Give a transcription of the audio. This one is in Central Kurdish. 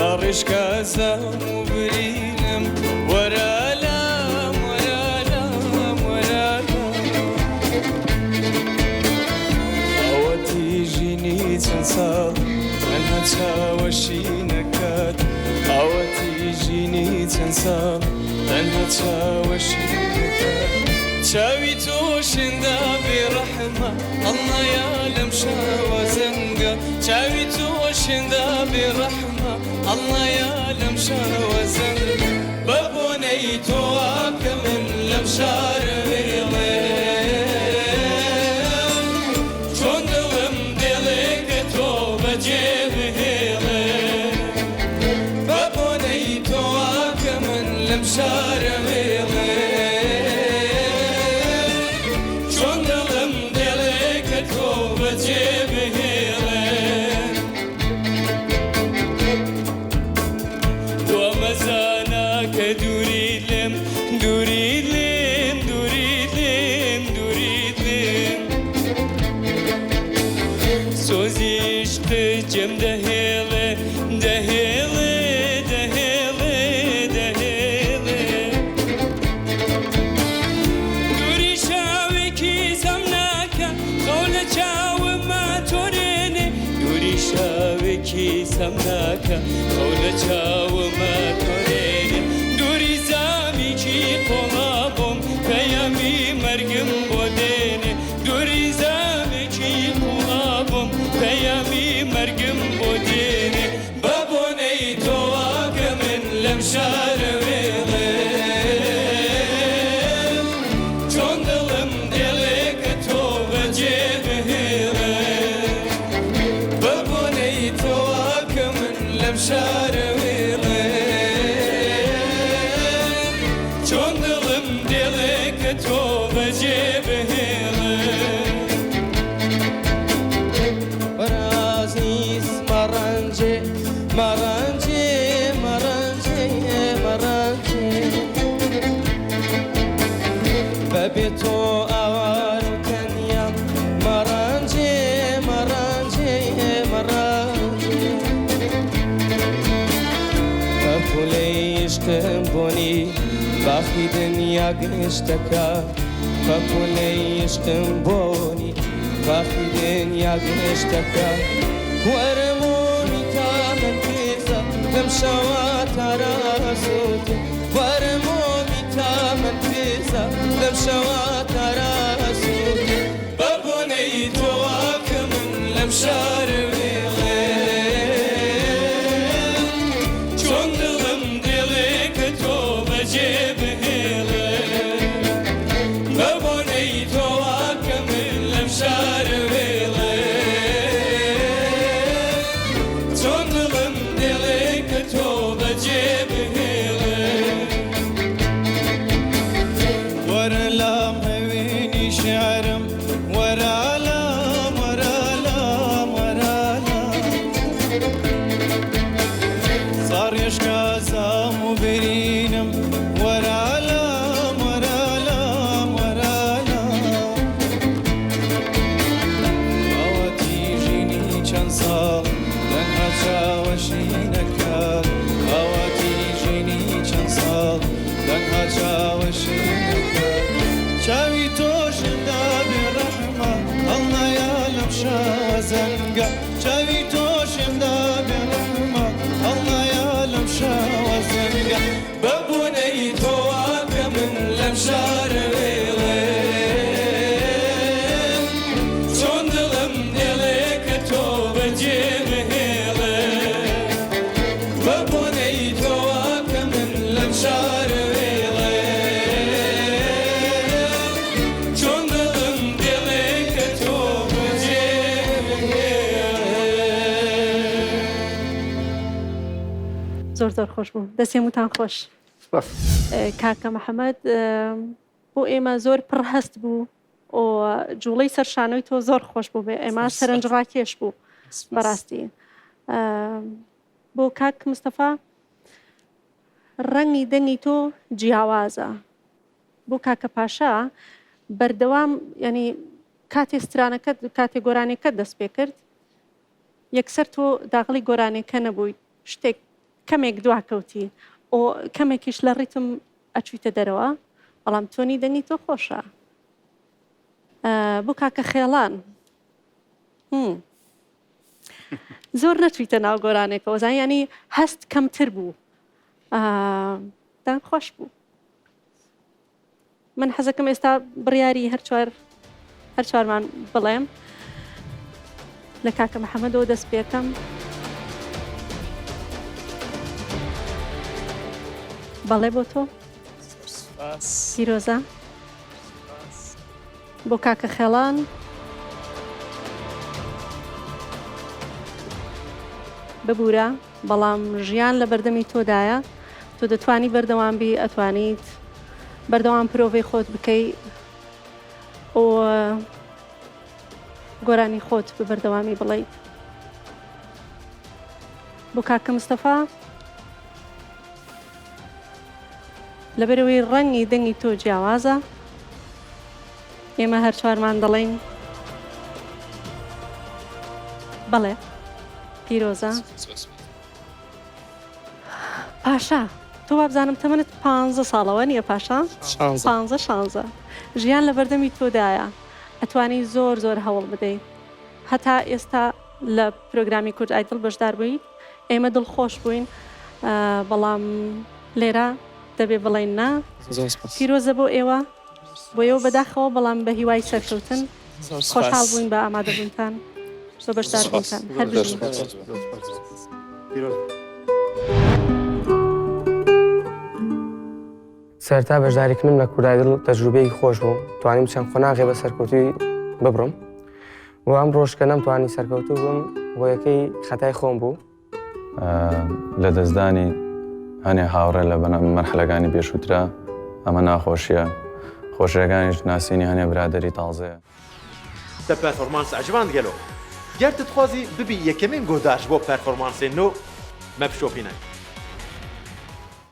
صارش كازم وبرينم ورا لام ورا لام ورا لام أوتي جيني تنسى أنها تشاوشي نكات أوتي جيني تنسى أنها تشاوشي نكات شاوي توشندا برحمة الله يعلم شاوى زنقة شاوي توشندا برحمة الله يعلم شاوى زنقة بابوني تواك من لمشار بيلين شون دلم دلك توبة جيب هيلين بابوني تواك من لمشار بيلين Cem de hele, de hele, de hele, de hele. Duri şavi ki samnaka, kavla çavi matorene. Duri şavi ki samnaka, kavla çavi matorene. Duri zami ki kolabom, peyami mergim bodene. Duri zami ki kolabom, peyami مرقم بوديني بابوني تواك من لمشار ويلين جون دلم دلك توبة جيب هيلين بابوني تواك من لمشار ويلين جون دلم دلك توبة جيب هيلين Maranji, maranji, maranji Babito awaru kanyam Maranji, maranji, maranji Kapule ishqim boni Bakhi dünya gişteka Kapule ishqim boni Bakhi dünya gişteka Warmoni tamen pisa Lem shawat arasuti Warmoni tamen pisa Lem shawat arasuti Babuni tuwak min lem sharwi ghil Chundilm dilik toba jib hilil Babuni tuwak min lem sharwi زۆر خۆش بوو دەستێمتان خۆش کاکە محەممەد بۆ ئێمە زۆر پڕ هەست بوو و جوڵەی سەرشانەوەی تۆ زۆر خۆش بوو بێ ئێمە سەرنجڕاکێش بوو بەڕاستی بۆ کاک مستەفا ڕەنگی دەنگی تۆ جیاوازە بۆ کاکە پاشا بەردەوام ینی کاتێ سترانەکەت کاتێ گۆرانەکەت دەست پێ کرد یەکسەر تۆ داغڵی گۆرانەکە نەبووی شتێک کەمێک دواکەوتی و کەمێکیش لە ڕیتم ئەچویتە دەرەوە بەڵام تۆنی دەنگی تۆ خۆشە بۆ کاکە خێڵان زۆر نەچویتە ناو گۆرانێکەوە زان ینی هەست کەمتر بوو دەنگ خۆش بوو من حەزەکەم ئێستا بڕیاری هەر چوارمان بڵێم لە کاکە محەممەدەوە دەست پێکەم بەڵێ بۆ تۆ پیرۆزە بۆ کاکە خێڵان ببوورە بەڵام ژیان لە بەردەمی تۆدایە تۆ دەتوانی بەردەوام بی ئەتوانیت بەردەوام پرۆڤی خۆت بکەی و گۆرانی خۆت بە بەردەوامی بڵێیت بۆ کاکە مستەفا لەبەرەوەی ڕەنگی دەنگی تۆ جیاوازە ئێمە هەر چوارمان دەڵێن بەڵێ پیرۆزە پاشا تۆ وابزانم تەمەنت 15 ساڵەوە نییە پاشا 15 ژیان لە بەردەمی تۆدایە ئەتوانی زۆر هەوڵ بدەیت هەتا ئێستا لە پرۆگرامی کورد ئایدڵ بەشدار بوویت ئێمە دڵخۆش بووین بەڵام لێرە دەبێ بڵێن نا پیرۆزە بۆ ئێوە بەداخەوە بەڵام بە هیوای سەرکەوتن خۆشحاڵ بووین بە ئامادەبوونتان بە بەشدار بوونتان هەر بژین سەرتا بەشداریکردنم لە کورد ئایدڵ تەجروبەیەکی خۆش بوو توانیم چەند قۆناغێ بە سەرکەوتوی ببڕم و ئەم ڕۆژکە نەمتوانی سەرکەوتوو بم بۆ یەکەی خەتای خۆم بوو لە دەستدانی هەنێ هاوڕێ لە مەرحەلەکانی پێشووترا ئەمە ناخۆشیە خۆشیەکانیش ناسینی هەنێ برادەری تاڵزەیە دە پەرفۆرمانس عجبان گەلۆ گەر تتخوازی ببی یەکەمین گۆداش بۆ پەرفۆرمانسێ نۆ مەپشۆپینە